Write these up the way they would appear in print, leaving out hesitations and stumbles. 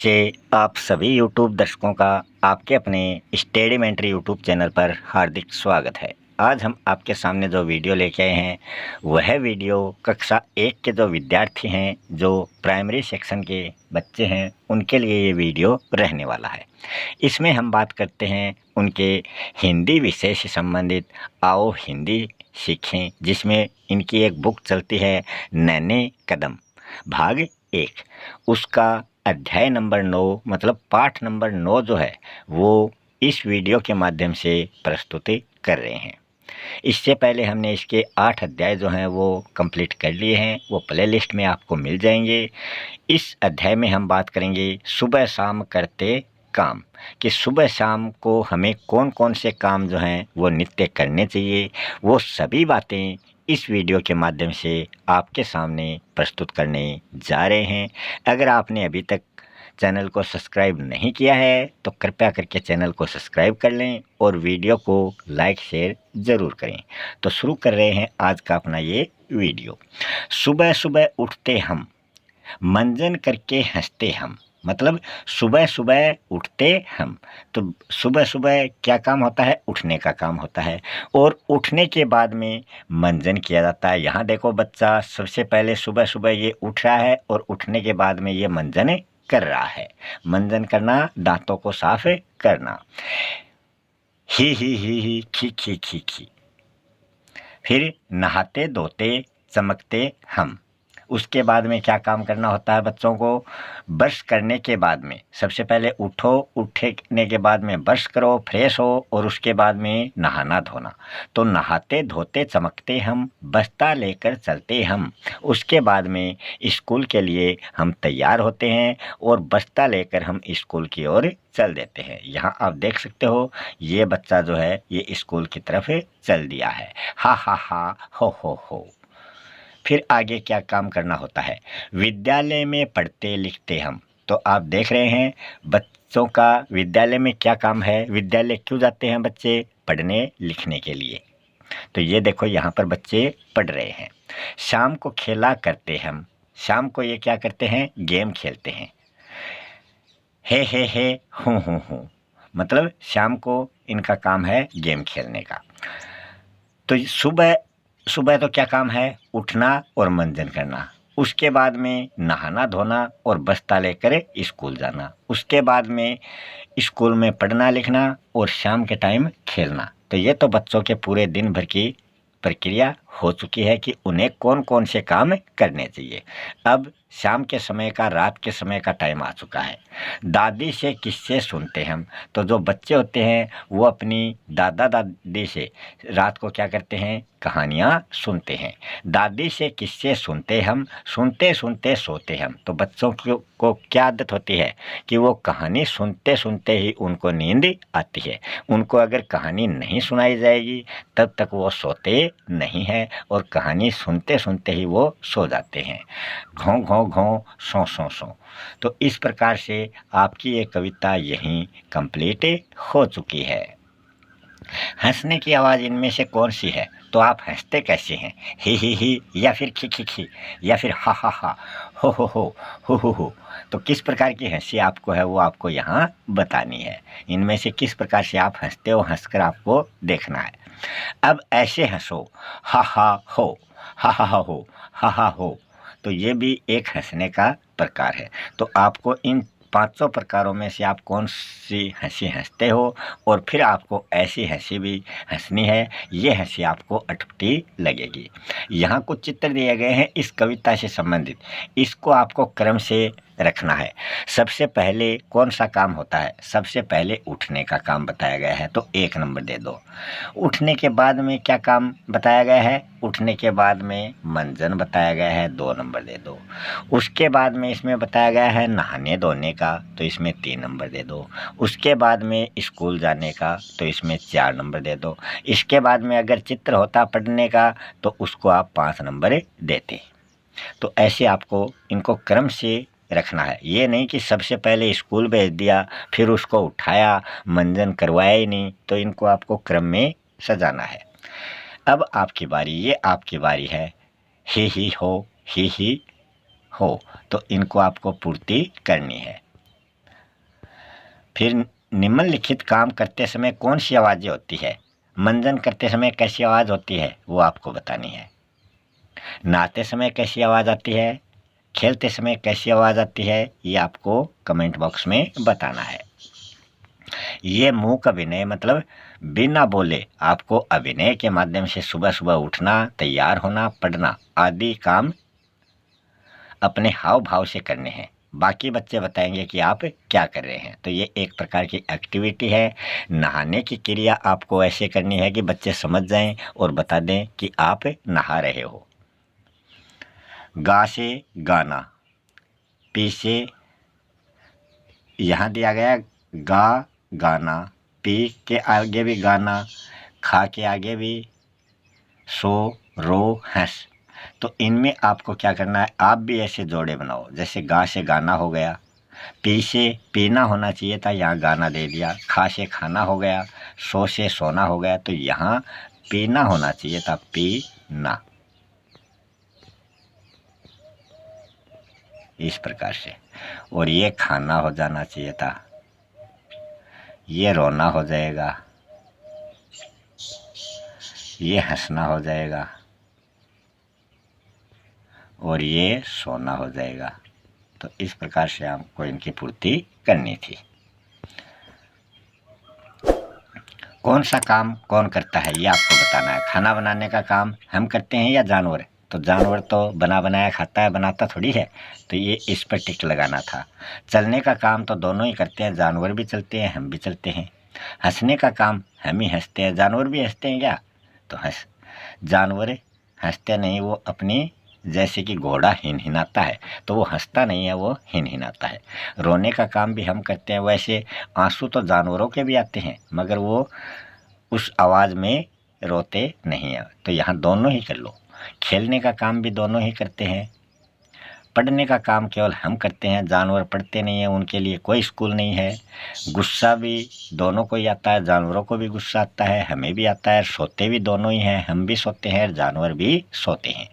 से आप सभी यूट्यूब दर्शकों का आपके अपने स्टडीमेंट्री यूट्यूब चैनल पर हार्दिक स्वागत है। आज हम आपके सामने जो वीडियो लेके आए हैं वह वीडियो कक्षा 1 के जो विद्यार्थी हैं, जो प्राइमरी सेक्शन के बच्चे हैं, उनके लिए ये वीडियो रहने वाला है। इसमें हम बात करते हैं उनके हिंदी विषय से संबंधित आओ हिंदी सीखें, जिसमें इनकी एक बुक चलती है नन्हे कदम भाग 1। उसका अध्याय नंबर 9 मतलब पाठ नंबर 9 जो है वो इस वीडियो के माध्यम से प्रस्तुति कर रहे हैं। इससे पहले हमने इसके 8 अध्याय जो हैं वो कंप्लीट कर लिए हैं, वो प्लेलिस्ट में आपको मिल जाएंगे। इस अध्याय में हम बात करेंगे सुबह शाम करते काम, कि सुबह शाम को हमें कौन कौन से काम जो हैं वो नित्य करने चाहिए। वो सभी बातें इस वीडियो के माध्यम से आपके सामने प्रस्तुत करने जा रहे हैं। अगर आपने अभी तक चैनल को सब्सक्राइब नहीं किया है तो कृपया करके चैनल को सब्सक्राइब कर लें और वीडियो को लाइक शेयर ज़रूर करें। तो शुरू कर रहे हैं आज का अपना ये वीडियो। सुबह सुबह उठते हम, मंजन करके हंसते हम। मतलब सुबह सुबह उठते हम, तो सुबह सुबह क्या काम होता है? उठने का काम होता है। और उठने के बाद में मंजन किया जाता है। यहाँ देखो बच्चा सबसे पहले सुबह सुबह ये उठ रहा है और उठने के बाद में ये मंजन कर रहा है। मंजन करना, दांतों को साफ करना। ही खी खी खी खी। फिर नहाते धोते चमकते हम। उसके बाद में क्या काम करना होता है बच्चों को? ब्रश करने के बाद में सबसे पहले उठो, उठने के बाद में ब्रश करो, फ्रेश हो और उसके बाद में नहाना धोना। तो नहाते धोते चमकते हम, बस्ता लेकर चलते हम। उसके बाद में स्कूल के लिए हम तैयार होते हैं और बस्ता लेकर हम स्कूल की ओर चल देते हैं। यहाँ आप देख सकते हो ये बच्चा जो है ये स्कूल की तरफ चल दिया है। हा हो। फिर आगे क्या काम करना होता है? विद्यालय में पढ़ते लिखते हम। तो आप देख रहे हैं बच्चों का विद्यालय में क्या काम है। विद्यालय क्यों जाते हैं बच्चे? पढ़ने लिखने के लिए। तो ये देखो यहाँ पर बच्चे पढ़ रहे हैं। शाम को खेला करते हम। शाम को ये क्या करते हैं? गेम खेलते हैं। हे हूँ। मतलब शाम को इनका काम है गेम खेलने का। तो सुबह सुबह तो क्या काम है? उठना और मंजन करना। उसके बाद में नहाना धोना और बस्ता लेकर स्कूल जाना। उसके बाद में स्कूल में पढ़ना लिखना और शाम के टाइम खेलना। तो ये तो बच्चों के पूरे दिन भर की प्रक्रिया हो चुकी है कि उन्हें कौन कौन से काम करने चाहिए। अब शाम के समय का, रात के समय का टाइम आ चुका है। दादी से किस्से सुनते हम। तो जो बच्चे होते हैं वो अपनी दादा दादी से रात को क्या करते हैं? कहानियाँ सुनते हैं। दादी से किस्से सुनते हम, सुनते सुनते सोते हम। तो बच्चों को क्या आदत होती है कि वो कहानी सुनते सुनते ही उनको नींद आती है। उनको अगर कहानी नहीं सुनाई जाएगी तब तक वो सोते नहीं हैं और कहानी सुनते सुनते ही वो सो जाते हैं। घों घों घों, सो। तो इस प्रकार से आपकी ये कविता यहीं कंप्लीट हो चुकी है। हंसने की आवाज़ इनमें से कौन सी है? तो आप हंसते कैसे हैं? ही या फिर खी या फिर हा हो। तो किस प्रकार की हंसी आपको है वो आपको यहाँ बतानी है। इनमें से किस प्रकार से आप हंसते हो, हंसकर आपको देखना है। अब ऐसे हंसो, हा हो, हा हो। तो ये भी एक हंसने का प्रकार है। तो आपको इन 500 प्रकारों में से आप कौन सी हंसी हंसते हो और फिर आपको ऐसी हंसी भी हंसनी है। ये हंसी आपको अटपटी लगेगी। यहाँ कुछ चित्र दिए गए हैं इस कविता से संबंधित। इसको आपको क्रम से रखना है। सबसे पहले कौन सा काम होता है? सबसे पहले उठने का काम बताया गया है, तो 1 नंबर दे दो। उठने के बाद में क्या काम बताया गया है? उठने के बाद में मंजन बताया गया है, 2 नंबर दे दो। उसके बाद में इसमें बताया गया है नहाने धोने का, तो इसमें 3 नंबर दे दो। उसके बाद में स्कूल जाने का, तो इसमें 4 नंबर दे दो। इसके बाद में अगर चित्र होता पढ़ने का तो उसको आप 5 नंबर देते। तो ऐसे आपको इनको क्रम से रखना है। ये नहीं कि सबसे पहले स्कूल भेज दिया फिर उसको उठाया, मंजन करवाया ही नहीं। तो इनको आपको क्रम में सजाना है। अब आपकी बारी, ये आपकी बारी है। ही हो, ही हो। तो इनको आपको पूर्ति करनी है। फिर निम्नलिखित काम करते समय कौन सी आवाज़ें होती है? मंजन करते समय कैसी आवाज़ होती है वो आपको बतानी है। नहाते समय कैसी आवाज़ आती है, खेलते समय कैसी आवाज़ आती है, ये आपको कमेंट बॉक्स में बताना है। ये मूक अभिनय मतलब बिना बोले आपको अभिनय के माध्यम से सुबह सुबह उठना, तैयार होना, पढ़ना आदि काम अपने हाव भाव से करने हैं। बाकी बच्चे बताएंगे कि आप क्या कर रहे हैं। तो ये एक प्रकार की एक्टिविटी है। नहाने की क्रिया आपको ऐसे करनी है कि बच्चे समझ जाएं और बता दें कि आप नहा रहे हो। गा से गाना, पी से यहाँ दिया गया गा गाना, पी के आगे भी गाना, खा के आगे भी, सो रो हंस। तो इनमें आपको क्या करना है, आप भी ऐसे जोड़े बनाओ। जैसे गा से गाना हो गया, पी से पीना होना चाहिए था, यहाँ गाना दे दिया। खा से खाना हो गया, सो से सोना हो गया, तो यहाँ पीना होना चाहिए था, पीना। इस प्रकार से। और ये खाना हो जाना चाहिए था, ये रोना हो जाएगा, ये हंसना हो जाएगा और ये सोना हो जाएगा। तो इस प्रकार से हमको इनकी पूर्ति करनी थी। कौन सा काम कौन करता है ये आपको बताना है। खाना बनाने का काम हम करते हैं या जानवर? तो जानवर तो बना बनाया खाता है, बनाता थोड़ी है। तो ये इस पर टिक लगाना था। चलने का काम तो दोनों ही करते हैं, जानवर भी चलते हैं, हम भी चलते हैं। हंसने का काम हम ही हंसते हैं, जानवर भी हंसते हैं क्या? तो जानवर हंसते नहीं, वो अपनी जैसे कि घोड़ा हिनहिनाता है तो वो हंसता नहीं है, वो हिनहिनाता है। रोने का काम भी हम करते हैं, वैसे आंसू तो जानवरों के भी आते हैं मगर वो उस आवाज़ में रोते नहीं हैं। तो यहाँ दोनों ही कर लो। खेलने का काम भी दोनों ही करते हैं। पढ़ने का काम केवल हम करते हैं, जानवर पढ़ते नहीं हैं, उनके लिए कोई स्कूल नहीं है। गुस्सा भी दोनों को ही आता है, जानवरों को भी गुस्सा आता है, हमें भी आता है। सोते भी दोनों ही हैं, हम भी सोते हैं, जानवर भी सोते हैं।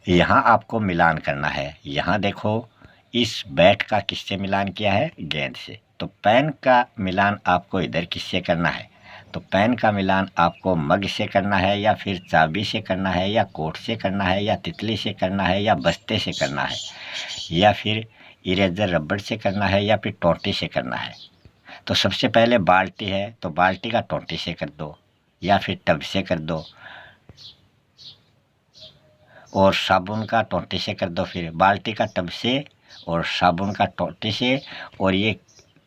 यहाँ आपको मिलान करना है। यहाँ देखो, इस बैट का किससे मिलान किया है? गेंद से। तो पेन का मिलान आपको इधर किससे करना है? तो पेन का मिलान आपको मग से करना है, या फिर चाबी से करना है, या कोट से करना है, या तितली से करना है, या बस्ते से करना है, या फिर इरेजर रबड़ से करना है, या फिर टोंटी से करना है। तो सबसे पहले बाल्टी है तो बाल्टी का टोंटी से कर दो, या फिर टब से कर दो, और साबुन का टोंटी से कर दो। फिर बाल्टी का टब से और साबुन का टोंटी से, और ये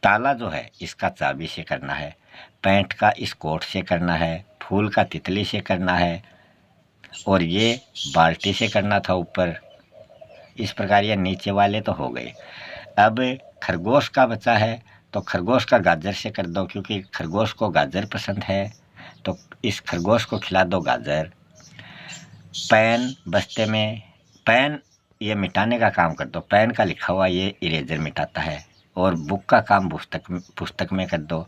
ताला जो है इसका चाबी से करना है। पैंट का इस कोट से करना है, फूल का तितली से करना है, और ये बाल्टी से करना था ऊपर। इस प्रकार ये नीचे वाले तो हो गए। अब खरगोश का बचा है तो खरगोश का गाजर से कर दो, क्योंकि खरगोश को गाजर पसंद है, तो इस खरगोश को खिला दो गाजर। पेन बस्ते में, पेन ये मिटाने का काम कर दो, पेन का लिखा हुआ ये इरेजर मिटाता है। और बुक का काम पुस्तक में कर दो,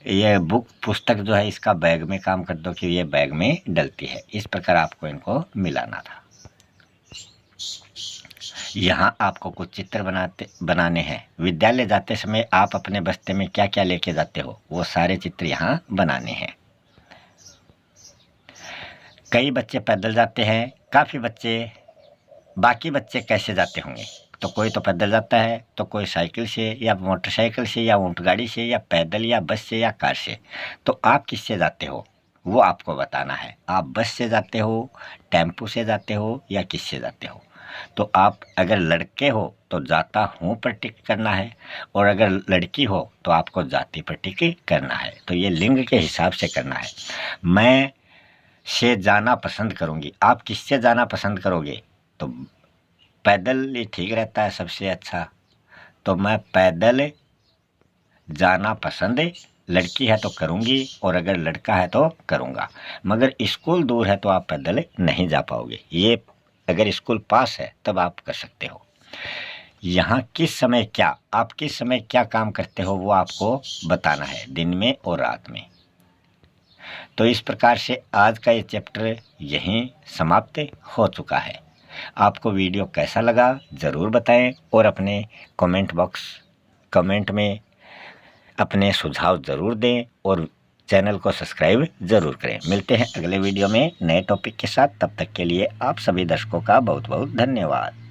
ये बुक पुस्तक जो है इसका बैग में काम कर दो कि ये बैग में डलती है। इस प्रकार आपको इनको मिलाना था। यहाँ आपको कुछ चित्र बनाने हैं। विद्यालय जाते समय आप अपने बस्ते में क्या क्या लेके जाते हो, वो सारे चित्र यहाँ बनाने हैं। कई बच्चे पैदल जाते हैं, काफ़ी बच्चे, बाकी बच्चे कैसे जाते होंगे? तो कोई तो पैदल जाता है, तो कोई साइकिल से या मोटरसाइकिल से या ऊंटगाड़ी से या पैदल या बस से या कार से। तो आप किससे जाते हो वो आपको बताना है। आप बस से जाते हो, टेम्पो से जाते हो, या किससे जाते हो? तो आप अगर लड़के हो तो जाता हूँ पर टिक करना है, और अगर लड़की हो तो आपको जाति पर टिक करना है। तो ये लिंग के हिसाब से करना है। मैं से जाना पसंद करूँगी, आप किससे जाना पसंद करोगे? तो पैदल ही ठीक रहता है सबसे अच्छा। तो मैं पैदल जाना पसंद, लड़की है तो करूँगी, और अगर लड़का है तो करूँगा। मगर स्कूल दूर है तो आप पैदल नहीं जा पाओगे। ये अगर स्कूल पास है तब आप कर सकते हो। यहाँ किस समय क्या, आप किस समय क्या काम करते हो वो आपको बताना है, दिन में और रात में। तो इस प्रकार से आज का ये चैप्टर यहीं समाप्त हो चुका है। आपको वीडियो कैसा लगा ज़रूर बताएं, और अपने कमेंट बॉक्स कमेंट में अपने सुझाव ज़रूर दें और चैनल को सब्सक्राइब ज़रूर करें। मिलते हैं अगले वीडियो में नए टॉपिक के साथ। तब तक के लिए आप सभी दर्शकों का बहुत बहुत धन्यवाद।